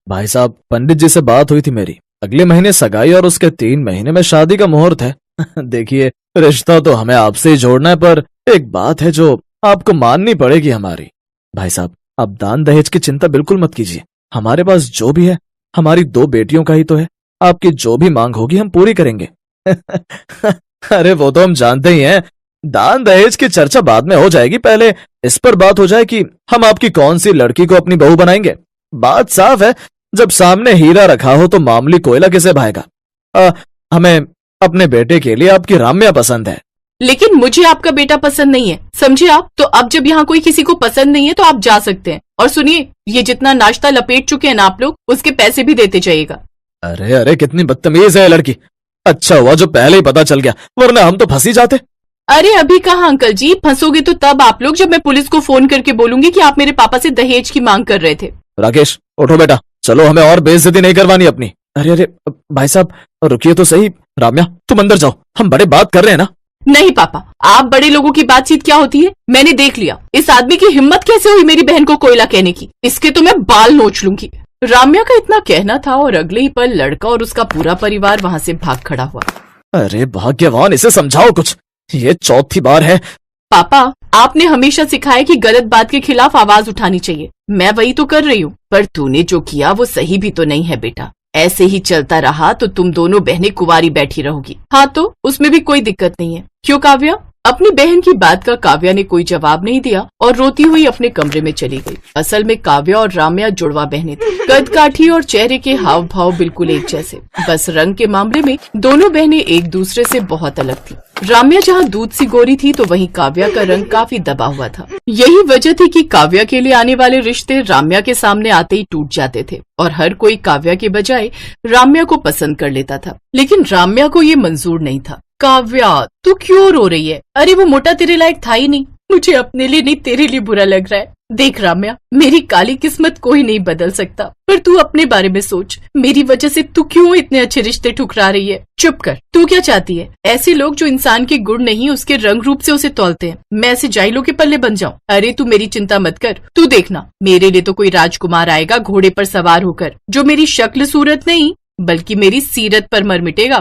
भाई साहब, पंडित जी से बात हुई थी मेरी। अगले महीने सगाई और उसके 3 महीने में शादी का मुहूर्त है। देखिए, रिश्ता तो हमें आपसे ही जोड़ना है, पर एक बात है जो आपको माननी पड़ेगी हमारी। भाई साहब, आप दान दहेज की चिंता बिल्कुल मत कीजिए। हमारे पास जो भी है हमारी 2 बेटियों का ही तो है। आपकी जो भी मांग होगी हम पूरी करेंगे। अरे वो तो हम जानते ही हैं। दान दहेज की चर्चा बाद में हो जाएगी, पहले इस पर बात हो जाए कि हम आपकी कौन सी लड़की को अपनी बहू बनाएंगे। बात साफ है, जब सामने हीरा रखा हो तो मामूली कोयला किसे भाएगा। हमें अपने बेटे के लिए आपकी राम्या पसंद है। लेकिन मुझे आपका बेटा पसंद नहीं है, समझे आप? तो अब जब यहाँ कोई किसी को पसंद नहीं है तो आप जा सकते हैं। और सुनिए, ये जितना नाश्ता लपेट चुके हैं ना आप लोग, उसके पैसे भी देते जाइएगा। अरे अरे, कितनी बदतमीज है लड़की। अच्छा हुआ जो पहले ही पता चल गया, वरना हम तो फंसी जाते। अरे अभी कहाँ अंकल जी, फंसोगे तो तब आप लोग जब मैं पुलिस को फोन करके बोलूंगी कि आप मेरे पापा से दहेज की मांग कर रहे थे। राकेश, उठो बेटा, चलो, हमें और बेइज्जती नहीं करवानी अपनी। अरे अरे भाई साहब, रुकिए तो सही। राम्या, तुम अंदर जाओ, हम बड़े बात कर रहे हैं ना। नहीं पापा, आप बड़े लोगों की बातचीत क्या होती है मैंने देख लिया। इस आदमी की हिम्मत कैसे हुई मेरी बहन को कोयला कहने की। इसके तो मैं बाल नोच लूंगी। राम्या का इतना कहना था और अगले ही पल लड़का और उसका पूरा परिवार वहाँ से भाग खड़ा हुआ। अरे भाग्यवान, इसे समझाओ कुछ, ये चौथी बार है। पापा, आपने हमेशा सिखाया कि गलत बात के खिलाफ आवाज उठानी चाहिए। मैं वही तो कर रही हूँ, पर तूने जो किया वो सही भी तो नहीं है बेटा। ऐसे ही चलता रहा तो तुम दोनों बहनें कुंवारी बैठी रहोगी। हाँ तो उसमें भी कोई दिक्कत नहीं है, क्यों काव्या? अपनी बहन की बात का काव्या ने कोई जवाब नहीं दिया और रोती हुई अपने कमरे में चली गई। असल में काव्या और राम्या जुड़वा बहनें थी। कद काठी और चेहरे के हाव भाव बिल्कुल एक जैसे, बस रंग के मामले में दोनों बहनें एक दूसरे से बहुत अलग थी। राम्या जहाँ दूध सी गोरी थी तो वहीं काव्या का रंग काफी दबा हुआ था। यही वजह थी कि काव्या के लिए आने वाले रिश्ते राम्या के सामने आते ही टूट जाते थे और हर कोई काव्या के बजाय राम्या को पसंद कर लेता था। लेकिन राम्या को ये मंजूर नहीं था। काव्या, तू क्यों रो रही है? अरे वो मोटा तेरे लायक था ही नहीं। मुझे अपने लिए नहीं, तेरे लिए बुरा लग रहा है। देख राम्या, मेरी काली किस्मत कोई नहीं बदल सकता, पर तू अपने बारे में सोच। मेरी वजह से तू क्यों इतने अच्छे रिश्ते ठुकरा रही है? चुप कर। तू क्या चाहती है? ऐसे लोग जो इंसान के गुण नहीं उसके रंग रूप से उसे तौलते हैं, मैं ऐसे जाहिलों के पल्ले बन जाऊं? अरे तू मेरी चिंता मत कर। तू देखना, मेरे लिए तो कोई राजकुमार आएगा घोड़े पर सवार होकर, जो मेरी शक्ल सूरत नहीं बल्कि मेरी सीरत पर मर मिटेगा।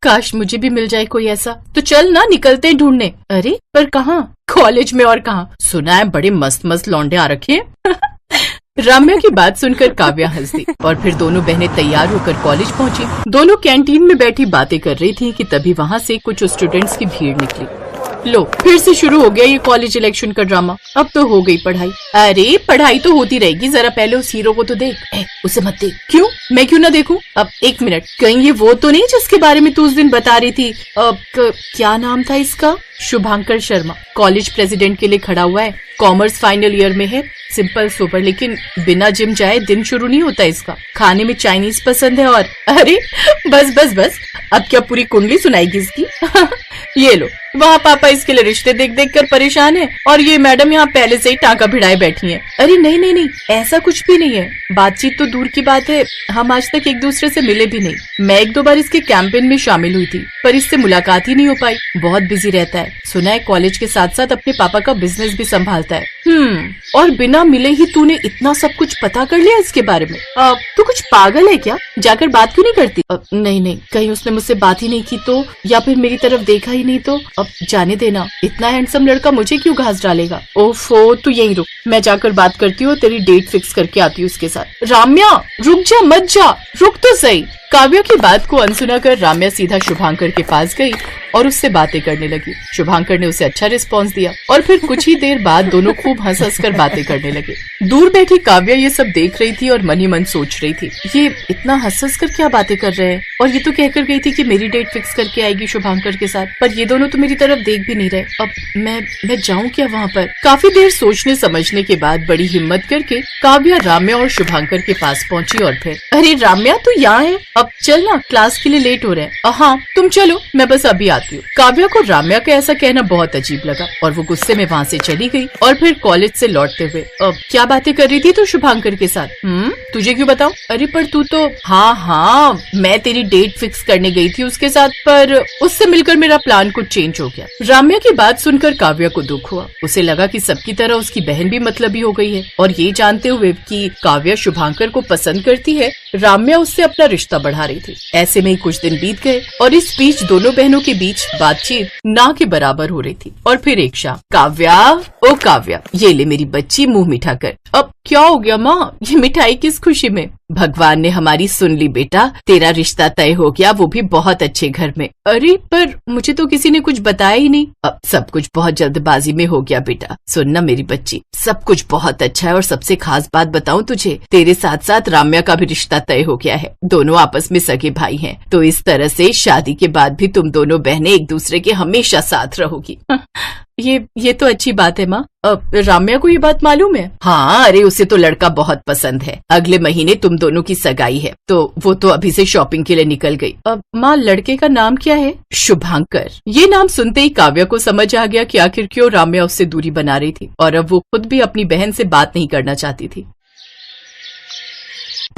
काश मुझे भी मिल जाए कोई ऐसा। तो चल ना, निकलते हैं ढूंढने। अरे पर कहाँ? कॉलेज में। और कहाँ? सुना है बड़े मस्त मस्त लौंडे आ रखे हैं। राम्या की बात सुनकर काव्या हंस दी और फिर दोनों बहनें तैयार होकर कॉलेज पहुंची। दोनों कैंटीन में बैठी बातें कर रही थी कि तभी वहाँ से कुछ स्टूडेंट्स की भीड़ निकली। लो, फिर से शुरू हो गया ये कॉलेज इलेक्शन का ड्रामा। अब तो हो गई पढ़ाई। अरे पढ़ाई तो होती रहेगी, जरा पहले उस हीरो को तो देख। उसे मत देख। क्यों? मैं क्यों ना देखूं? अब एक मिनट, कहीं ये वो तो नहीं जिसके बारे में तू उस दिन बता रही थी? क्या नाम था इसका? शुभांकर शर्मा। कॉलेज प्रेसिडेंट के लिए खड़ा हुआ है, कॉमर्स फाइनल ईयर में है। सिंपल सोबर, लेकिन बिना जिम जाए दिन शुरू नहीं होता इसका। खाने में चाइनीज पसंद है और अरे बस बस बस, अब क्या पूरी कुंडली सुनाएगी इसकी? ये लो, वहाँ पापा इसके लिए रिश्ते देख देख कर परेशान है और ये मैडम यहाँ पहले से ही टाँका भिड़ाए बैठी हैं। अरे नहीं नहीं नहीं, ऐसा कुछ भी नहीं है। बातचीत तो दूर की बात है, हम आज तक एक दूसरे से मिले भी नहीं। मैं 1-2 बार इसके कैंपेन में शामिल हुई थी, पर इससे मुलाकात ही नहीं हो पाई। बहुत बिजी रहता है। सुना है कॉलेज के साथ साथ अपने पापा का बिजनेस भी संभालता है। और बिना मिले ही तूने इतना सब कुछ पता कर लिया इसके बारे में? तू कुछ पागल है क्या? जाकर बात क्यों नहीं करती? नहीं नहीं, कहीं उसने मुझसे बात ही नहीं की तो, या फिर मेरी तरफ देखा ही नहीं तो? अब जाने देना, इतना हैंडसम लड़का मुझे क्यों घास डालेगा? ओफो, तू यहीं रुक, मैं जाकर बात करती हूँ, तेरी डेट फिक्स करके आती हूँ उसके साथ। राम्या रुक जा, मत जा, रुक तो सही। काव्या की बात को अनसुना कर राम्या सीधा शुभांकर के पास गई और उससे बातें करने लगी। शुभांकर ने उसे अच्छा रिस्पांस दिया और फिर कुछ ही देर बाद दोनों खूब हंस हंस कर बातें करने लगे। दूर बैठी काव्या ये सब देख रही थी और मन ही मन सोच रही थी, ये इतना हंस हंस कर क्या बातें कर रहे हैं? और ये तो कहकर गई थी कि मेरी डेट फिक्स करके आएगी शुभांकर के साथ, पर ये दोनों तो मेरी तरफ देख भी नहीं रहे। अब मैं जाऊँ क्या वहाँ पर? काफी देर सोचने समझने के बाद बड़ी हिम्मत करके काव्या राम्या और शुभांकर के पास पहुँची और फिर, अरे राम्या तू यहाँ है? अब चल ना, क्लास के लिए लेट हो रहे हैं। हाँ, तो तुम चलो, मैं बस अभी आती हूँ। काव्या को राम्या का ऐसा कहना बहुत अजीब लगा और वो गुस्से में वहाँ से चली गई। और फिर कॉलेज से लौटते हुए क्या बातें कर रही थी तू शुभांकर के साथ? तुझे क्यों बताऊं? अरे पर तू तो हाँ, मैं तेरी डेट फिक्स करने गई थी उसके साथ, पर उससे मिलकर मेरा प्लान कुछ चेंज हो गया। राम्या की बात सुनकर काव्या को दुख हुआ। उसे लगा कि सबकी तरह उसकी बहन भी मतलबी हो गई है और ये जानते हुए कि काव्या शुभांकर को पसंद करती है, राम्या उससे अपना रिश्ता बढ़ा रही थी। ऐसे में ही कुछ दिन बीत गए और इस बीच दोनों बहनों के बीच बातचीत ना के बराबर हो रही थी। और फिर एक शाम, काव्या, ओ काव्या, ये ले मेरी बच्ची, मुंह मीठा कर। अब क्या हो गया माँ? ये मिठाई किस खुशी में? भगवान ने हमारी सुन ली बेटा, तेरा रिश्ता तय हो गया, वो भी बहुत अच्छे घर में। अरे पर मुझे तो किसी ने कुछ बताया ही नहीं। अब सब कुछ बहुत जल्दबाजी में हो गया बेटा। सुन ना मेरी बच्ची, सब कुछ बहुत अच्छा है और सबसे खास बात बताऊं तुझे, तेरे साथ साथ राम्या का भी रिश्ता तय हो गया है। दोनों आपस में सगे भाई हैं, तो इस तरह से शादी के बाद भी तुम दोनों बहनें एक दूसरे के हमेशा साथ रहोगी। ये तो अच्छी बात है माँ। राम्या को ये बात मालूम है? हाँ, अरे उसे तो लड़का बहुत पसंद है। अगले महीने तुम दोनों की सगाई है, तो वो तो अभी से शॉपिंग के लिए निकल गई। माँ, लड़के का नाम क्या है? शुभांकर। ये नाम सुनते ही काव्या को समझ आ गया कि आखिर क्यों राम्या उससे दूरी बना रही थी और अब वो खुद भी अपनी बहन से बात नहीं करना चाहती थी।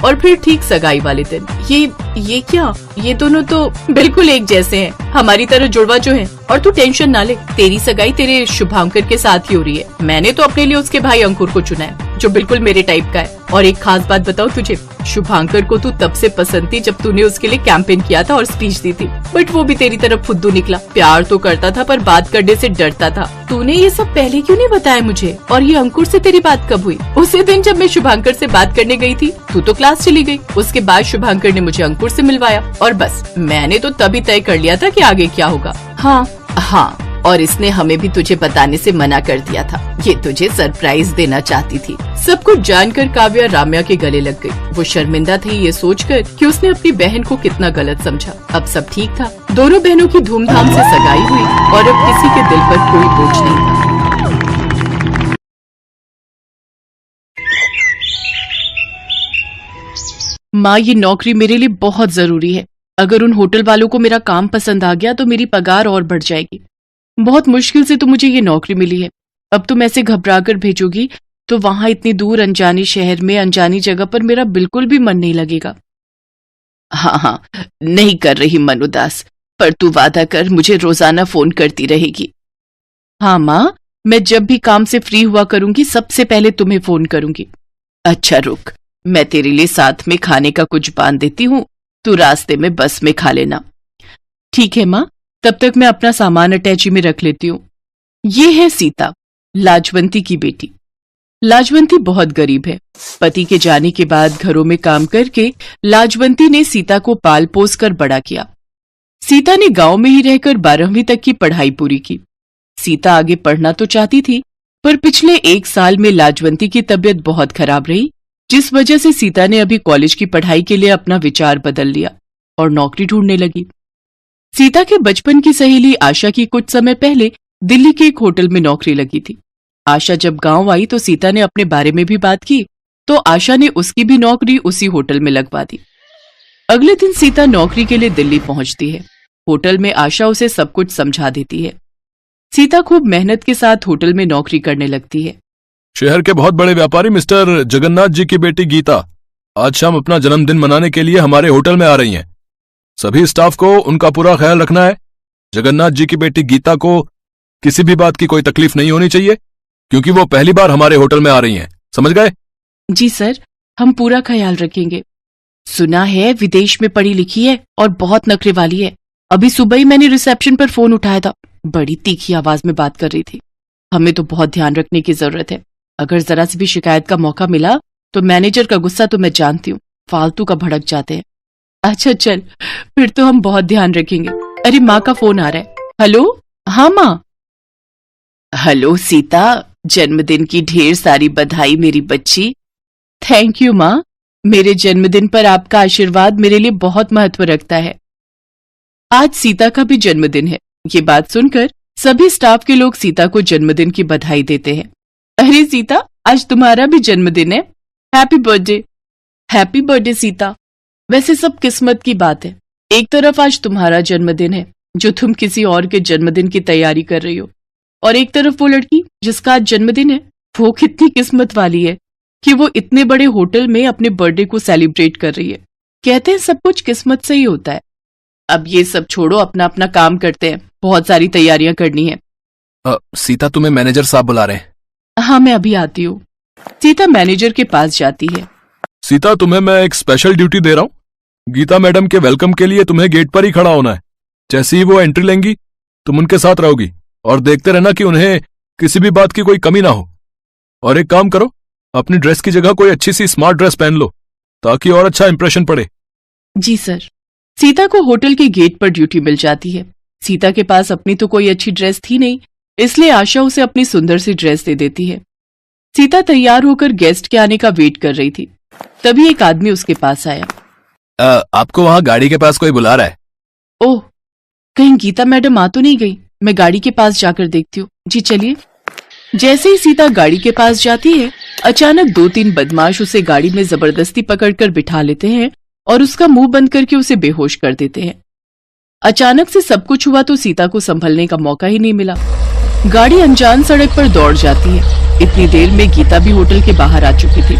और फिर ठीक सगाई वाले दिन, ये क्या? ये दोनों तो बिल्कुल एक जैसे हैं, हमारी तरह जुड़वा जो हैं। और तू टेंशन ना ले, तेरी सगाई तेरे शुभांकर के साथ ही हो रही है। मैंने तो अपने लिए उसके भाई अंकुर को चुना है, जो बिल्कुल मेरे टाइप का है। और एक खास बात बताऊं तुझे, शुभांकर को तू तब से पसंद थी जब तूने उसके लिए कैंपेन किया था और स्पीच दी थी, बट वो भी तेरी तरफ फुद्दू निकला। प्यार तो करता था पर बात करने से डरता था। तूने ये सब पहले क्यों नहीं बताया मुझे? और ये अंकुर से तेरी बात कब हुई? उसी दिन जब मैं शुभांकर से बात करने गई थी, तू तो क्लास चली गई। उसके बाद शुभांकर ने मुझे अंकुर से मिलवाया और बस मैंने तो तभी तय कर लिया था कि आगे क्या होगा। हाँ, और इसने हमें भी तुझे बताने से मना कर दिया था। ये तुझे सरप्राइज देना चाहती थी। सब कुछ जानकर काव्या राम्या के गले लग गई। वो शर्मिंदा थी ये सोचकर कि उसने अपनी बहन को कितना गलत समझा। अब सब ठीक था, दोनों बहनों की धूमधाम से सगाई हुई और अब किसी के दिल पर कोई बोझ नहीं था। माँ, ये नौकरी मेरे लिए बहुत जरूरी है। अगर उन होटल वालों को मेरा काम पसंद आ गया तो मेरी पगार और बढ़ जाएगी। बहुत मुश्किल से तो मुझे ये नौकरी मिली है। अब तुम ऐसे घबरा कर भेजोगी तो वहां इतनी दूर अनजाने शहर में अनजानी जगह पर मेरा बिल्कुल भी मन नहीं लगेगा। हाँ, नहीं कर रही मन उदास, पर तू वादा कर मुझे रोजाना फोन करती रहेगी। हाँ माँ, मैं जब भी काम से फ्री हुआ करूंगी सबसे पहले तुम्हें फोन करूंगी। अच्छा रुक, मैं तेरे लिए साथ में खाने का कुछ बांध देती हूँ, तू रास्ते में बस में खा लेना। ठीक है माँ, तब तक मैं अपना सामान अटैची में रख लेती हूँ। ये है सीता, लाजवंती की बेटी। लाजवंती बहुत गरीब है। पति के जाने के बाद घरों में काम करके लाजवंती ने सीता को पाल पोस कर बड़ा किया। सीता ने गांव में ही रहकर 12वीं तक की पढ़ाई पूरी की। सीता आगे पढ़ना तो चाहती थी, पर पिछले 1 साल में लाजवंती की तबीयत बहुत खराब रही, जिस वजह से सीता ने अभी कॉलेज की पढ़ाई के लिए अपना विचार बदल लिया और नौकरी ढूंढने लगी। सीता के बचपन की सहेली आशा की कुछ समय पहले दिल्ली के एक होटल में नौकरी लगी थी। आशा जब गांव आई तो सीता ने अपने बारे में भी बात की, तो आशा ने उसकी भी नौकरी उसी होटल में लगवा दी। अगले दिन सीता नौकरी के लिए दिल्ली पहुंचती है। होटल में आशा उसे सब कुछ समझा देती है। सीता खूब मेहनत के साथ होटल में नौकरी करने लगती है। शहर के बहुत बड़े व्यापारी मिस्टर जगन्नाथ जी की बेटी गीता आज शाम अपना जन्मदिन मनाने के लिए हमारे होटल में आ रही हैं। सभी स्टाफ को उनका पूरा ख्याल रखना है। जगन्नाथ जी की बेटी गीता को किसी भी बात की कोई तकलीफ नहीं होनी चाहिए, क्योंकि वो पहली बार हमारे होटल में आ रही हैं। समझ गए? जी सर, हम पूरा ख्याल रखेंगे। सुना है विदेश में पढ़ी लिखी है और बहुत नखरे वाली है। अभी सुबह ही मैंने रिसेप्शन पर फोन उठाया था, बड़ी तीखी आवाज में बात कर रही थी। हमें तो बहुत ध्यान रखने की जरूरत है। अगर जरा सी भी शिकायत का मौका मिला तो मैनेजर का गुस्सा तो मैं जानती हूँ, फालतू का भड़क जाते हैं। अच्छा चल, फिर तो हम बहुत ध्यान रखेंगे। अरे माँ का फोन आ रहा है। हेलो? हाँ माँ। हेलो सीता, जन्मदिन की ढेर सारी बधाई मेरी बच्ची। थैंक यू माँ, मेरे जन्मदिन पर आपका आशीर्वाद मेरे लिए बहुत महत्व रखता है। आज सीता का भी जन्मदिन है। ये बात सुनकर सभी स्टाफ के लोग सीता को जन्मदिन की बधाई देते हैं। अरे सीता, आज तुम्हारा भी जन्मदिन है, happy birthday. Happy birthday Sita. वैसे सब किस्मत की बात है, एक तरफ आज तुम्हारा जन्मदिन है जो तुम किसी और के जन्मदिन की तैयारी कर रही हो, और एक तरफ वो लड़की जिसका आज जन्मदिन है, वो कितनी किस्मत वाली है कि वो इतने बड़े होटल में अपने बर्थडे को सेलिब्रेट कर रही है। कहते हैं सब कुछ किस्मत से ही होता है। अब ये सब छोड़ो, अपना अपना काम करते हैं, बहुत सारी तैयारियां करनी है। सीता, तुम्हें मैनेजर साहब बुला रहे हैं। हाँ, मैं अभी आती हूँ। सीता मैनेजर के पास जाती है। सीता, तुम्हें मैं एक स्पेशल ड्यूटी दे रहा हूँ। गीता मैडम के वेलकम के लिए तुम्हें गेट पर ही खड़ा होना है। जैसे ही वो एंट्री लेंगी तुम उनके साथ रहोगी और देखते रहना कि उन्हें किसी भी बात की कोई कमी ना हो। और एक काम करो, अपनी ड्रेस की जगह कोई अच्छी सी स्मार्ट ड्रेस पहन लो ताकि और अच्छा इंप्रेशन पड़े। जी सर। सीता को होटल के गेट पर ड्यूटी मिल जाती है। सीता के पास अपनी तो कोई अच्छी ड्रेस थी नहीं, इसलिए आशा उसे अपनी सुंदर सी ड्रेस दे देती है। सीता तैयार होकर गेस्ट के आने का वेट कर रही थी, तभी एक आदमी उसके पास आया। आपको वहां गाड़ी के पास कोई बुला रहा है। ओह, कहीं गीता मैडम आ तो नहीं गई? मैं गाड़ी के पास जाकर देखती हूँ। जी चलिए। जैसे ही सीता गाड़ी के पास जाती है, अचानक 2-3 बदमाश उसे गाड़ी में जबरदस्ती पकड़कर बिठा लेते हैं और उसका मुंह बंद करके उसे बेहोश कर देते हैं। अचानक से सब कुछ हुआ तो सीता को संभलने का मौका ही नहीं मिला। गाड़ी अनजान सड़क पर दौड़ जाती है। इतनी देर में गीता भी होटल के बाहर आ चुकी थी।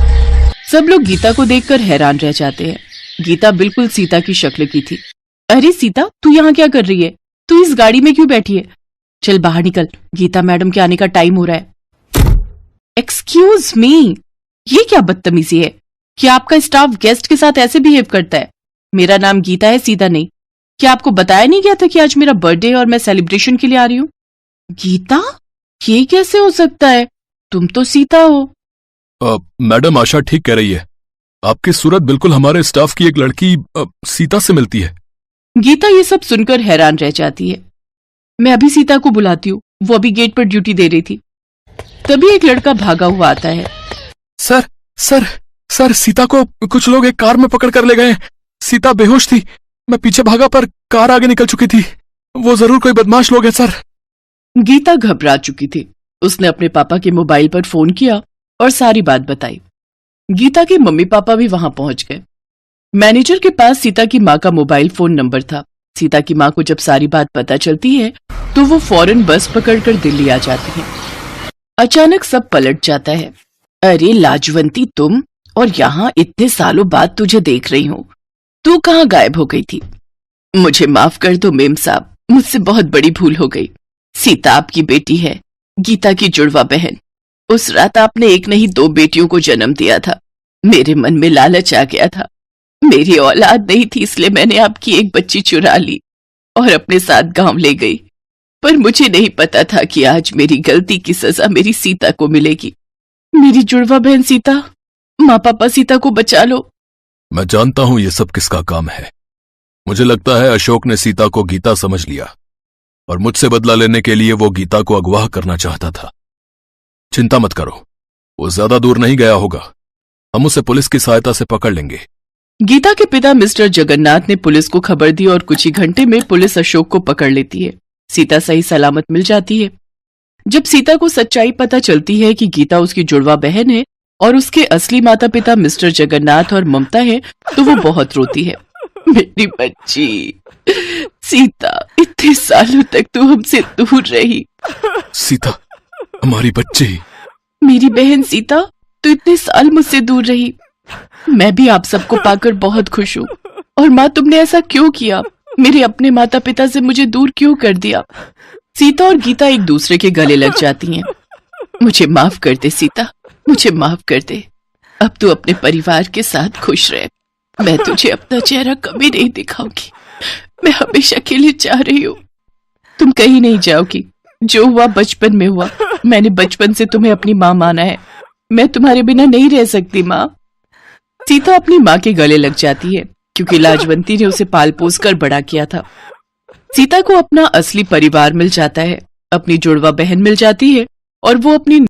सब लोग गीता को देखकर हैरान रह जाते हैं। गीता बिल्कुल सीता की शक्ल की थी। अरे सीता, तू यहाँ क्या कर रही है? तू इस गाड़ी में क्यों बैठी है? चल बाहर निकल, गीता मैडम के आने का टाइम हो रहा है। एक्सक्यूज मी, ये क्या बदतमीजी है कि आपका स्टाफ गेस्ट के साथ ऐसे बिहेव करता है? मेरा नाम गीता है, सीता नहीं। क्या आपको बताया नहीं गया था कि आज मेरा बर्थडे है और मैं सेलिब्रेशन के लिए आ रही हूँ? गीता, ये कैसे हो सकता है? तुम तो सीता हो। मैडम, आशा ठीक कह रही है। आपकी सूरत बिल्कुल हमारे स्टाफ की एक लड़की सीता से मिलती है। गीता ये सब सुनकर हैरान रह जाती है। मैं अभी सीता को बुलाती हूँ, वो अभी गेट पर ड्यूटी दे रही थी। तभी एक लड़का भागा हुआ आता है। सर सर सर, सीता को कुछ लोग एक कार में पकड़ कर ले गए। सीता बेहोश थी, मैं पीछे भागा पर कार आगे निकल चुकी थी। वो जरूर कोई बदमाश लोग हैं सर। गीता घबरा चुकी थी। उसने अपने पापा के मोबाइल पर फोन किया और सारी बात बताई। गीता के मम्मी पापा भी वहां पहुंच गए। मैनेजर के पास सीता की माँ का मोबाइल फोन नंबर था। सीता की माँ को जब सारी बात पता चलती है तो वो फौरन बस पकड़कर दिल्ली आ जाती है। अचानक सब पलट जाता है। अरे लाजवंती, तुम, और यहाँ इतने सालों बाद तुझे देख रही हूँ। तू कहाँ गायब हो गई थी? मुझे माफ कर दो मेम साहब, मुझसे बहुत बड़ी भूल हो गई। सीता आपकी बेटी है, गीता की जुड़वा बहन। उस रात आपने एक नहीं 2 बेटियों को जन्म दिया था। मेरे मन में लालच आ गया था। मेरी औलाद नहीं थी, इसलिए मैंने आपकी एक बच्ची चुरा ली और अपने साथ गांव ले गई। पर मुझे नहीं पता था कि आज मेरी गलती की सजा मेरी सीता को मिलेगी। मेरी जुड़वा बहन सीता, माँ पापा सीता को बचा लो। मैं जानता हूं ये सब किसका काम है। मुझे लगता है अशोक ने सीता को गीता समझ लिया और मुझसे बदला लेने के लिए वो गीता को अगवा करना चाहता था। चिंता मत करो, वो ज्यादा दूर नहीं गया होगा। हम उसे पुलिस की सहायता से पकड़ लेंगे। गीता के पिता मिस्टर जगन्नाथ ने पुलिस को खबर दी और कुछ ही घंटे में पुलिस अशोक को पकड़ लेती है। सीता सही सलामत मिल जाती है। जब सीता को सच्चाई पता चलती है कि गीता उसकी जुड़वा बहन है और उसके असली माता पिता मिस्टर जगन्नाथ और ममता है, तो वो बहुत रोती है। मेरी बच्ची सीता, इतने सालों तक तू हमसे दूर रही। सीता, हमारी बच्ची। मेरी बहन सीता, तू इतने साल मुझसे दूर रही। मैं भी आप सबको पाकर बहुत खुश हूँ। और माँ, तुमने ऐसा क्यों किया? मेरे अपने माता पिता से मुझे दूर क्यों कर दिया? सीता और गीता एक दूसरे के गले लग जाती हैं। मुझे माफ कर दे सीता, मुझे माफ कर दे। अब तू अपने परिवार के साथ खुश रह। मैं तुझे अपना चेहरा कभी नहीं दिखाऊंगी। मैं हमेशा के लिए चाह रही हूँ। तुम कहीं नहीं जाओगी। जो हुआ बचपन में हुआ। मैंने बचपन से तुम्हें अपनी माँ माना है। मैं तुम्हारे बिना नहीं रह सकती माँ। सीता अपनी माँ के गले लग जाती है क्योंकि लाजवंती ने उसे पाल पोस कर बड़ा किया था। सीता को अपना असली परिवार मिल जाता है, अपनी जुड़वा बहन मिल जाती है और वो अपनी